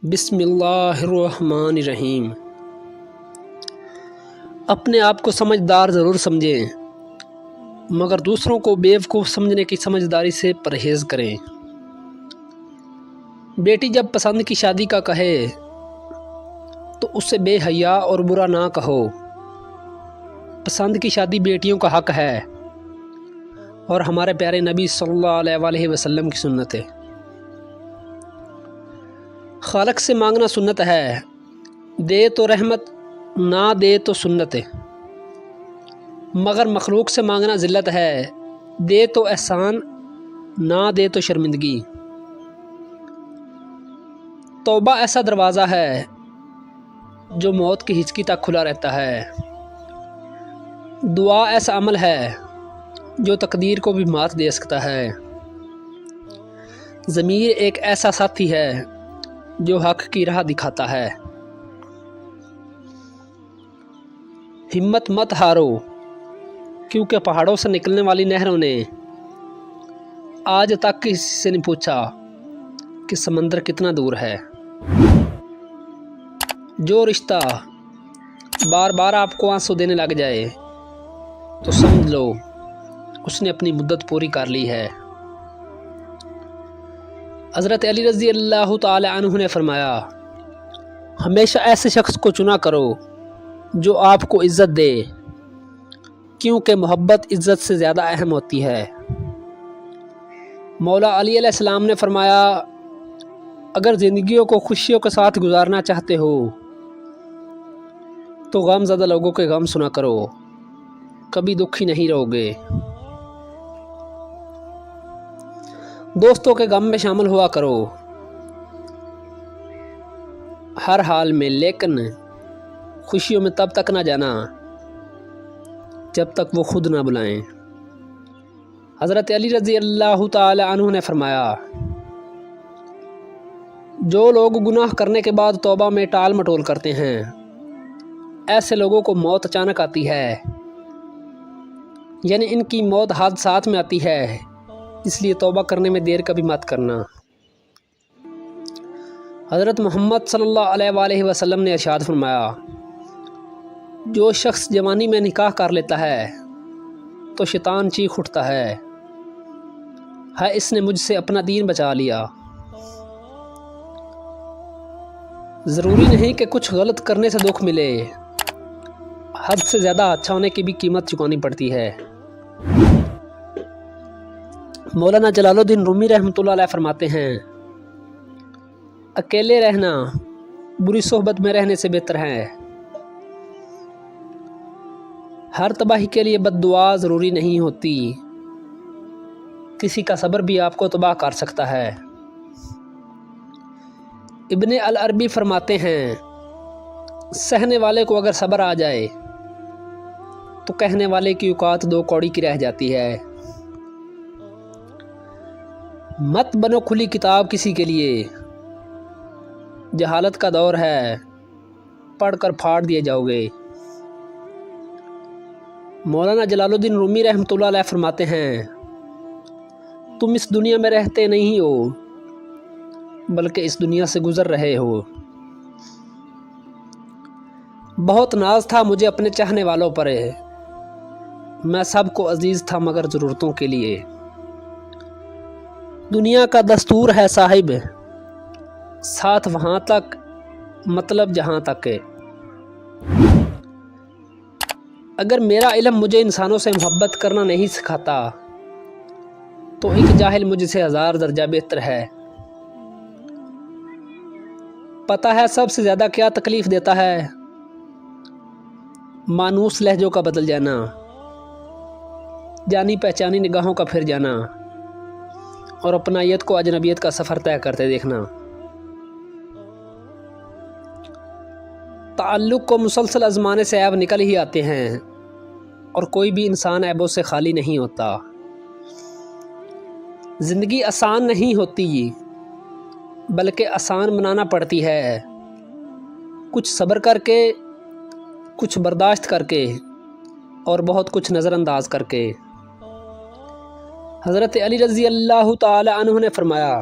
بسم اللہ الرحمن الرحیم۔ اپنے آپ کو سمجھدار ضرور سمجھیں، مگر دوسروں کو بیوقوف سمجھنے کی سمجھداری سے پرہیز کریں۔ بیٹی جب پسند کی شادی کا کہے تو اسے بے حیا اور برا نہ کہو۔ پسند کی شادی بیٹیوں کا حق ہے اور ہمارے پیارے نبی صلی اللہ علیہ وسلم کی سنت ہے۔ خالق سے مانگنا سنت ہے، دے تو رحمت نہ دے تو سنت ہے، مگر مخلوق سے مانگنا ذلت ہے، دے تو احسان نہ دے تو شرمندگی۔ توبہ ایسا دروازہ ہے جو موت کی ہچکی تک کھلا رہتا ہے۔ دعا ایسا عمل ہے جو تقدیر کو بھی مات دے سکتا ہے۔ ضمیر ایک ایسا ساتھی ہے جو حق کی راہ دکھاتا ہے۔ ہمت مت ہارو، کیونکہ پہاڑوں سے نکلنے والی نہروں نے آج تک کسی سے نہیں پوچھا کہ سمندر کتنا دور ہے۔ جو رشتہ بار بار آپ کو آنسو دینے لگ جائے تو سمجھ لو اس نے اپنی مدت پوری کر لی ہے۔ حضرت علی رضی اللہ تعالی عنہ نے فرمایا، ہمیشہ ایسے شخص کو چنا کرو جو آپ کو عزت دے، کیونکہ محبت عزت سے زیادہ اہم ہوتی ہے۔ مولا علی علیہ السلام نے فرمایا، اگر زندگیوں کو خوشیوں کے ساتھ گزارنا چاہتے ہو تو غم زدہ لوگوں کے غم سنا کرو، کبھی دکھی نہیں رہو گے۔ دوستوں کے غم میں شامل ہوا کرو ہر حال میں، لیکن خوشیوں میں تب تک نہ جانا جب تک وہ خود نہ بلائیں۔ حضرت علی رضی اللہ تعالی عنہ نے فرمایا، جو لوگ گناہ کرنے کے بعد توبہ میں ٹال مٹول کرتے ہیں، ایسے لوگوں کو موت اچانک آتی ہے، یعنی ان کی موت حادثات میں آتی ہے، اس لیے توبہ کرنے میں دیر کبھی مت کرنا۔ حضرت محمد صلی اللہ علیہ وسلم نے ارشاد فرمایا، جو شخص جوانی میں نکاح کر لیتا ہے تو شیطان چیخ اٹھتا ہے، اس نے مجھ سے اپنا دین بچا لیا۔ ضروری نہیں کہ کچھ غلط کرنے سے دکھ ملے، حد سے زیادہ اچھا ہونے کی بھی قیمت چکانی پڑتی ہے۔ مولانا جلال الدین رومی رحمۃ اللہ علیہ فرماتے ہیں، اکیلے رہنا بری صحبت میں رہنے سے بہتر ہے۔ ہر تباہی کے لیے بد دعا ضروری نہیں ہوتی، کسی کا صبر بھی آپ کو تباہ کر سکتا ہے۔ ابن العربی فرماتے ہیں، سہنے والے کو اگر صبر آ جائے تو کہنے والے کی اوقات دو کوڑی کی رہ جاتی ہے۔ مت بنو کھلی کتاب کسی کے لیے، جہالت کا دور ہے، پڑھ کر پھاڑ دیے جاؤ گے۔ مولانا جلال الدین رومی رحمۃ اللہ علیہ فرماتے ہیں، تم اس دنیا میں رہتے نہیں ہو بلکہ اس دنیا سے گزر رہے ہو۔ بہت ناز تھا مجھے اپنے چاہنے والوں پر، میں سب کو عزیز تھا مگر ضرورتوں کے لیے۔ دنیا کا دستور ہے صاحب، ساتھ وہاں تک مطلب جہاں تک ہے۔ اگر میرا علم مجھے انسانوں سے محبت کرنا نہیں سکھاتا تو ایک جاہل مجھ سے 1000 درجہ بہتر ہے۔ پتہ ہے سب سے زیادہ کیا تکلیف دیتا ہے؟ مانوس لہجوں کا بدل جانا، جانی پہچانی نگاہوں کا پھر جانا، اور اپنائیت کو اجنبیت کا سفر طے کرتے دیکھنا۔ تعلق کو مسلسل آزمانے سے عیب نکل ہی آتے ہیں، اور کوئی بھی انسان عیبوں سے خالی نہیں ہوتا۔ زندگی آسان نہیں ہوتی بلکہ آسان بنانا پڑتی ہے، کچھ صبر کر کے، کچھ برداشت کر کے، اور بہت کچھ نظر انداز کر کے۔ حضرت علی رضی اللہ تعالی عنہ نے فرمایا،